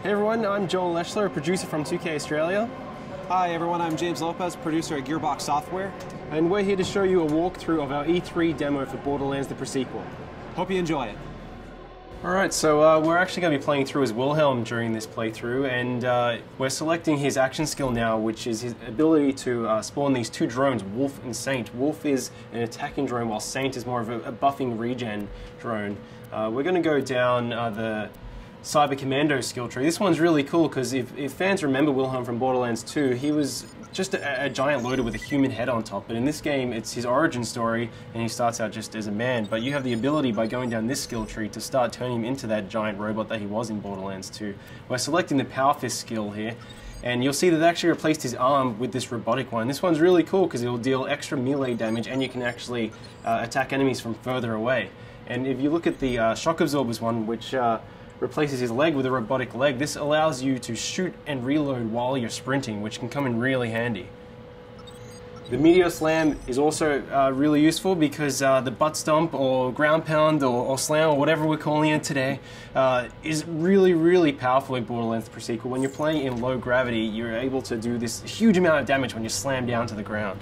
Hey everyone, I'm Joel Leschler, a producer from 2K Australia. Hi everyone, I'm James Lopez, producer at Gearbox Software. And we're here to show you a walkthrough of our E3 demo for Borderlands the Pre-Sequel. Hope you enjoy it. Alright, so we're actually going to be playing through as Wilhelm during this playthrough, and we're selecting his action skill now, which is his ability to spawn these two drones, Wolf and Saint. Wolf is an attacking drone, while Saint is more of a buffing regen drone. We're going to go down the Cyber Commando skill tree. This one's really cool because if fans remember Wilhelm from Borderlands 2, he was just a giant loader with a human head on top, but in this game it's his origin story and he starts out just as a man, but you have the ability by going down this skill tree to start turning him into that giant robot that he was in Borderlands 2. We're selecting the Power Fist skill here, and you'll see that they actually replaced his arm with this robotic one. This one's really cool because it'll deal extra melee damage and you can actually attack enemies from further away. And if you look at the Shock Absorbers one, which replaces his leg with a robotic leg, this allows you to shoot and reload while you're sprinting, which can come in really handy. The Meteor Slam is also really useful because the butt stomp or ground pound or slam or whatever we're calling it today is really powerful in Borderlands the Pre-Sequel. When you're playing in low gravity, you're able to do this huge amount of damage when you slam down to the ground.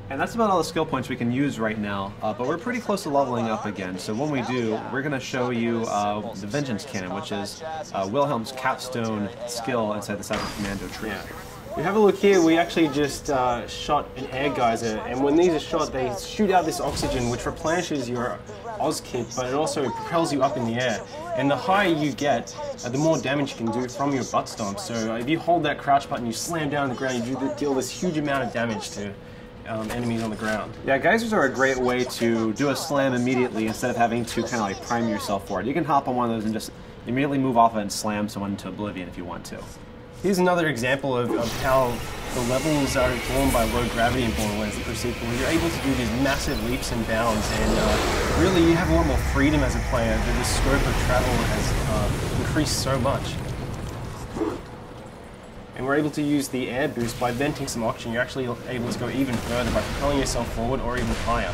And that's about all the skill points we can use right now, but we're pretty close to leveling up again. So when we do, we're going to show you the Vengeance Cannon, which is Wilhelm's capstone skill inside the Cyber Commando tree. Yeah. We have a look here, we actually just shot an air geyser, and when these are shot, they shoot out this oxygen which replenishes your Oz kit, but it also propels you up in the air. And the higher you get, the more damage you can do from your butt stomp. So if you hold that crouch button, you slam down on the ground, you deal this huge amount of damage to enemies on the ground. Yeah, geysers are a great way to do a slam immediately instead of having to kind of like prime yourself for it. You can hop on one of those and just immediately move off it and slam someone into oblivion if you want to. Here's another example of how the levels are informed by low gravity in Borderlands the Pre-Sequel. You're able to do these massive leaps and bounds, and really you have a lot more freedom as a player. The scope of travel has increased so much. And we're able to use the air boost by venting some oxygen. You're actually able to go even further by propelling yourself forward or even higher.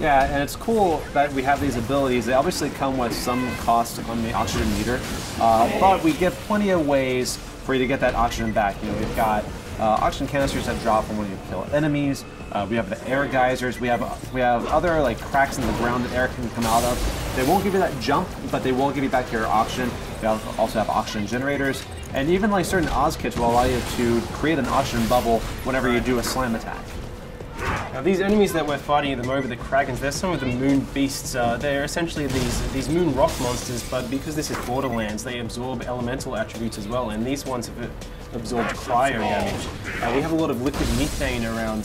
Yeah, and it's cool that we have these abilities. They obviously come with some cost on the oxygen meter, but we give plenty of ways for you to get that oxygen back. You know, we've got oxygen canisters that drop from when you kill enemies. We have the air geysers. We have other like cracks in the ground that air can come out of. They won't give you that jump, but they will give you back your oxygen. We also have oxygen generators. And even like certain Oz kits will allow you to create an oxygen bubble whenever you do a slam attack. Now these enemies that we're fighting at the moment, the Kragans, they're some of the moon beasts. They're essentially these moon rock monsters, but because this is Borderlands, they absorb elemental attributes as well, and these ones have absorbed cryo damage. We have a lot of liquid methane around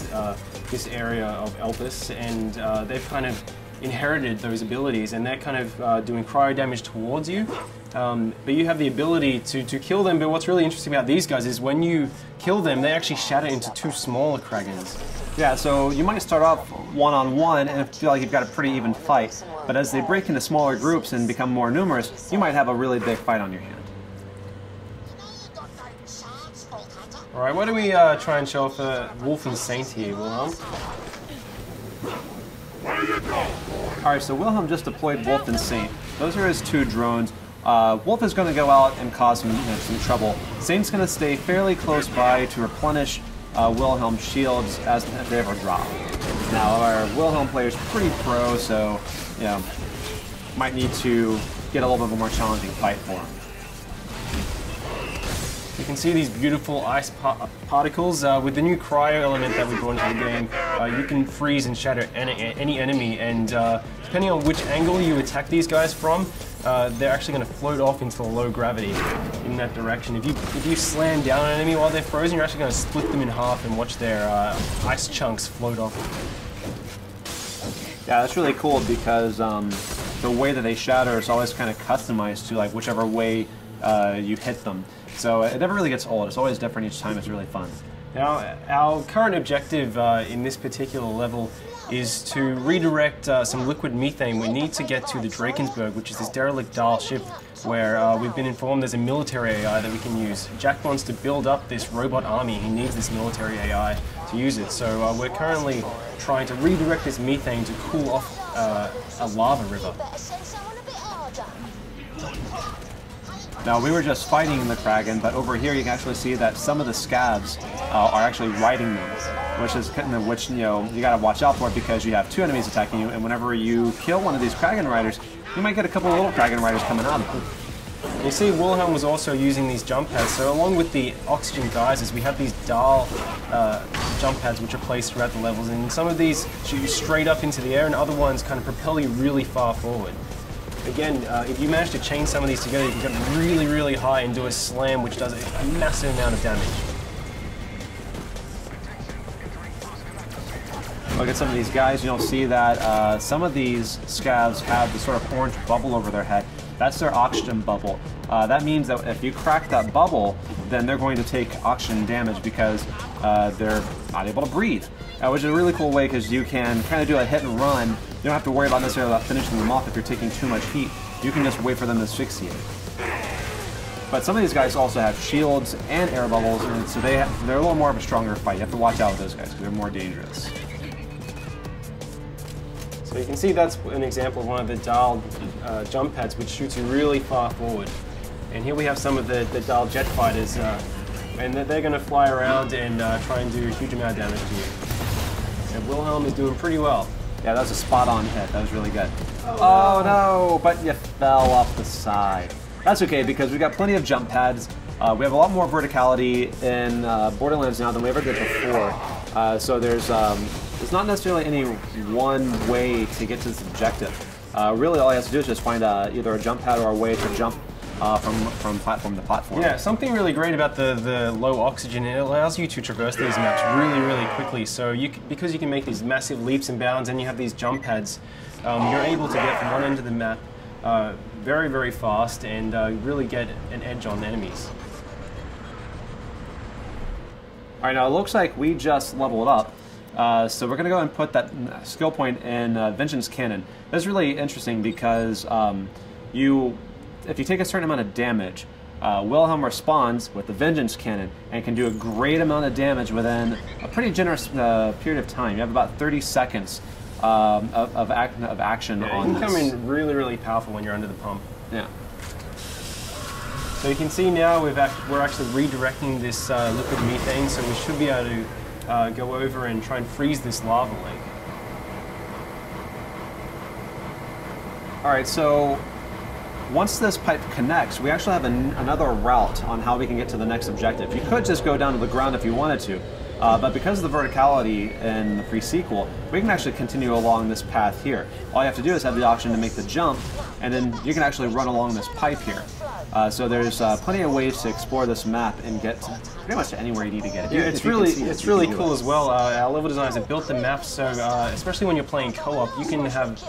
this area of Elpis, and they've kind of inherited those abilities, and they're kind of doing cryo damage towards you. But you have the ability to kill them, but what's really interesting about these guys is when you kill them, they actually shatter into two smaller Kragans. Yeah, so you might start off one-on-one and feel like you've got a pretty even fight, but as they break into smaller groups and become more numerous, you might have a really big fight on your hand. Alright, why don't we try and show off Wolf and Saint here, Wilhelm? Alright, so Wilhelm just deployed Wolf and Saint. Those are his two drones. Wolf is going to go out and cause some trouble. Saint's going to stay fairly close by to replenish Wilhelm's shields as they ever drop. Now, our Wilhelm player is pretty pro, so you know, might need to get a little bit of a more challenging fight for him. You can see these beautiful ice particles. With the new cryo element that we brought into the game, you can freeze and shatter any enemy, and depending on which angle you attack these guys from, they're actually going to float off into the low gravity in that direction. If you slam down an enemy while they're frozen, you're actually going to split them in half and watch their ice chunks float off. Yeah, that's really cool because the way that they shatter is always kind of customized to like whichever way you hit them. So it never really gets old. It's always different each time. It's really fun. Now, our current objective in this particular level is to redirect some liquid methane. We need to get to the Drakensberg, which is this derelict Dahl ship where we've been informed there's a military AI that we can use. Jack wants to build up this robot army. He needs this military AI to use it. So we're currently trying to redirect this methane to cool off a lava river. Now, we were just fighting the Kraken, but over here you can actually see that some of the scabs are actually riding them, which you know, you gotta watch out for because you have 2 enemies attacking you, and whenever you kill one of these Kraken riders, you might get a couple of little Kraken riders coming out of them. You see, Wilhelm was also using these jump pads, so along with the oxygen geysers, we have these dial jump pads which are placed throughout the levels, and some of these shoot you straight up into the air, and other ones kind of propel you really far forward. Again, if you manage to chain some of these together, you can get really, really high and do a slam, which does a massive amount of damage. Look at some of these guys, you'll see that some of these scabs have this sort of orange bubble over their head. That's their oxygen bubble. That means that if you crack that bubble, then they're going to take oxygen damage because they're not able to breathe. Which is a really cool way because you can kind of do a hit and run. You don't have to worry about necessarily about finishing them off if you're taking too much heat. You can just wait for them to asphyxiate. But some of these guys also have shields and air bubbles, and so they're a little more of a stronger fight. You have to watch out with those guys because they're more dangerous. So you can see that's an example of one of the dial jump pads which shoots you really far forward. And here we have some of the dial jet fighters, and they're going to fly around and try and do a huge amount of damage to you. And Wilhelm is doing pretty well. Yeah, that was a spot-on hit. That was really good. Oh no, but you fell off the side. That's okay because we've got plenty of jump pads. We have a lot more verticality in Borderlands now than we ever did before. So there's not necessarily any one way to get to this objective. Really, all you have to do is just find either a jump pad or a way to jump from platform to platform. Yeah, something really great about the low oxygen, it allows you to traverse these maps really, really quickly. So because you can make these massive leaps and bounds and you have these jump pads, you're able to get from one end of the map very, very fast and really get an edge on enemies. All right, now it looks like we just leveled up. So we're going to go and put that skill point in Vengeance Cannon. That's really interesting because if you take a certain amount of damage, Wilhelm responds with the Vengeance Cannon and can do a great amount of damage within a pretty generous period of time. You have about 30 seconds of action on this. It can come in really, really powerful when you're under the pump. Yeah. So you can see now we're actually redirecting this liquid methane, so we should be able to go over and try and freeze this lava lake. All right, so once this pipe connects, we actually have another route on how we can get to the next objective. You could just go down to the ground if you wanted to, but because of the verticality in the free sequel, we can actually continue along this path here. All you have to do is have the option to make the jump, and then you can actually run along this pipe here. So there's plenty of ways to explore this map and get pretty much to anywhere you need to get. Yeah, it's really cool as well. Our level designers have built the map so, especially when you're playing co-op, you can have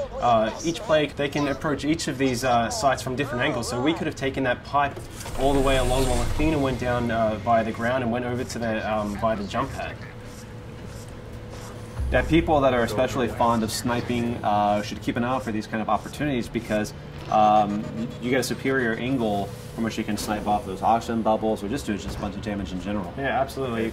each player, they can approach each of these sites from different angles. So we could have taken that pipe all the way along while Athena went down by the ground and went over to the by the jump pad. Yeah, people that are especially fond of sniping should keep an eye out for these kind of opportunities because you get a superior angle from which you can snipe off those oxygen bubbles or just do just a bunch of damage in general. Yeah, absolutely.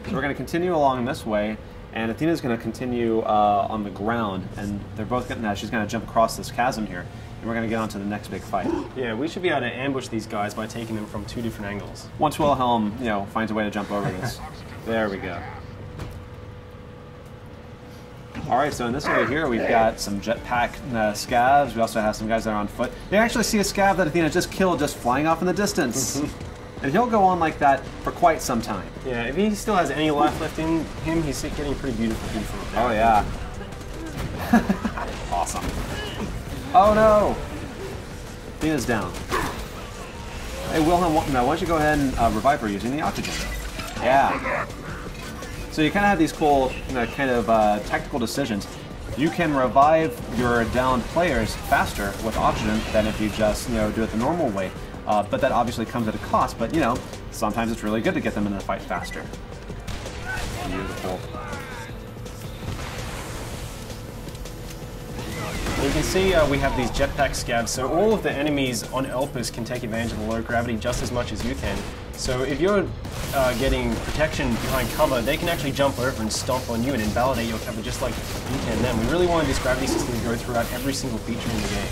So we're going to continue along this way, and Athena's going to continue on the ground, and they're both getting that. She's going to jump across this chasm here, and we're going to get on to the next big fight. Yeah, we should be able to ambush these guys by taking them from 2 different angles. Once Wilhelm, finds a way to jump over this. There we go. All right, so in this area here, we've got some jetpack scavs. We also have some guys that are on foot. You actually see a scav that Athena just killed just flying off in the distance. And he'll go on like that for quite some time. Yeah, if he still has any life left in him, he's getting pretty beautiful. Oh, yeah. Awesome. Oh, no. Athena's down. Hey, Wilhelm, now why don't you go ahead and revive her using the oxygen? Yeah. So you kind of have these cool tactical decisions. You can revive your downed players faster with oxygen than if you just do it the normal way. But that obviously comes at a cost. But sometimes it's really good to get them in the fight faster. Beautiful. You can see we have these jetpack scavs, so all of the enemies on Elpis can take advantage of the low gravity just as much as you can. So if you're getting protection behind cover, they can actually jump over and stomp on you and invalidate your cover just like you can them. We really wanted this gravity system to go throughout every single feature in the game.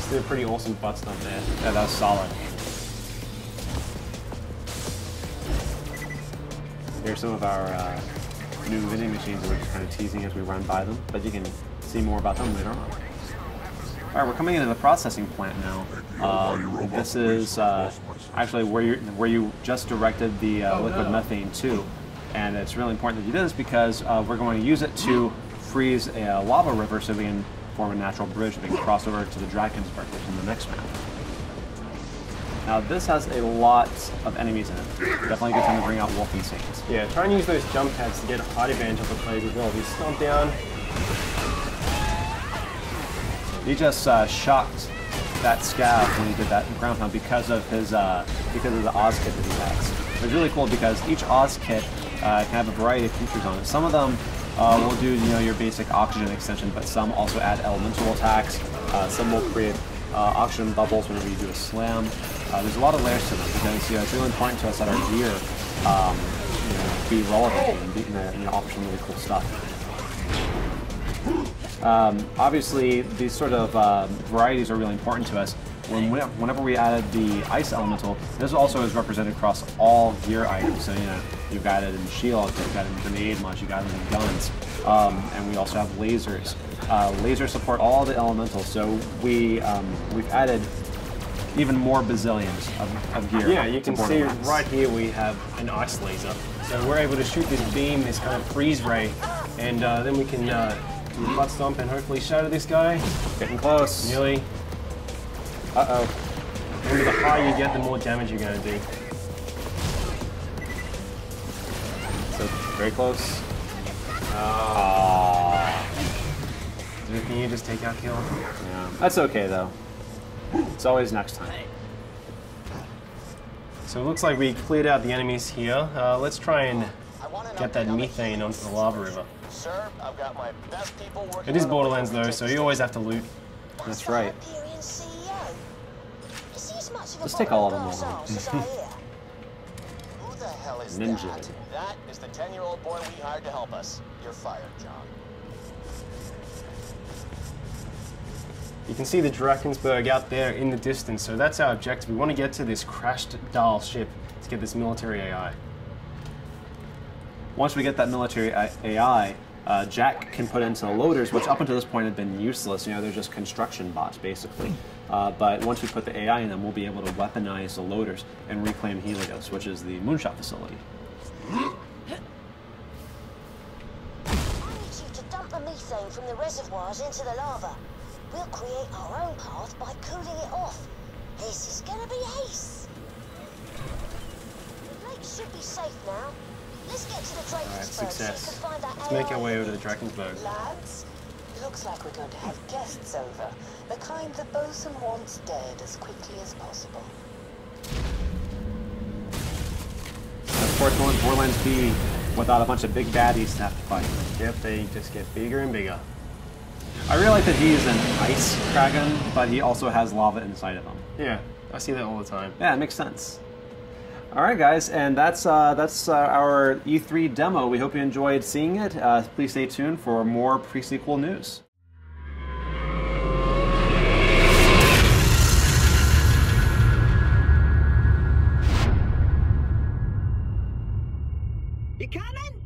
just did a pretty awesome butt stump there. Yeah, that was solid. Here's some of our new vending machines that we're just kind of teasing as we run by them, but you can see more about them later on. All right, we're coming into the processing plant now. This is actually where you just directed the liquid methane to, and it's really important that you do this because we're going to use it to freeze a lava river so we can form a natural bridge that we can cross over to the Drakensberg in the next map. Now this has a lot of enemies in it. Definitely a good time to bring out Wolf and Saint. Yeah, try and use those jump pads to get a height advantage of the players as well. If you stomp down. He just shocked that scav when he did that ground pound because of his because of the Oz kit that he has. It's really cool because each Oz kit can have a variety of features on it. Some of them will do your basic oxygen extension, but some also add elemental attacks. Some will create oxygen bubbles whenever you do a slam. There's a lot of layers to them because it's really important to us that our gear be relevant and offer some really cool stuff. Obviously, these sort of varieties are really important to us. Whenever we added the ice elemental, this also is represented across all gear items. So you've got it in shields, you've got it in grenade launch, you've got it in guns, and we also have lasers. Lasers support all the elementals, so we've added even more bazillions of gear. Yeah, you can see right here we have an ice laser. So we're able to shoot this beam, this kind of freeze ray, and then we can butt stomp and hopefully shatter this guy. Getting close. Nearly. Uh-oh. Remember, the higher you get, the more damage you're going to do. So, very close. Can you just take our kill? Yeah. That's okay, though. It's always next time. So it looks like we cleared out the enemies here. Let's try and get that methane onto the lava river. Sir, I've got my best people working. It is Borderlands though, so you always have to loot. That's right. Let's take all of them over. Who the hell is Ninja. that? That is the 10-year-old boy we hired to help us. You're fired, John. You can see the Drakensberg out there in the distance, so that's our objective. We want to get to this crashed Dahl ship to get this military AI. Once we get that military AI, Jack can put into the loaders, which up until this point have been useless. They're just construction bots, basically. But once we put the AI in them, we'll be able to weaponize the loaders and reclaim Helios, which is the moonshot facility. I need you to dump the methane from the reservoirs into the lava. We'll create our own path by cooling it off. This is gonna be ace. The lake should be safe now. Let's get to the Drakensberg success. so you can find that Let's make our way over to the Drakensberg. Lads, looks like we're going to have guests over. The kind the bosun wants dead as quickly as possible. Of course, won't Borderlands be without a bunch of big baddies to have to fight? Yep, they just get bigger and bigger. I really like that he's an ice dragon, but he also has lava inside of him. Yeah, I see that all the time. Yeah, it makes sense. All right, guys, and that's our E3 demo. We hope you enjoyed seeing it. Please stay tuned for more pre-sequel news. You coming?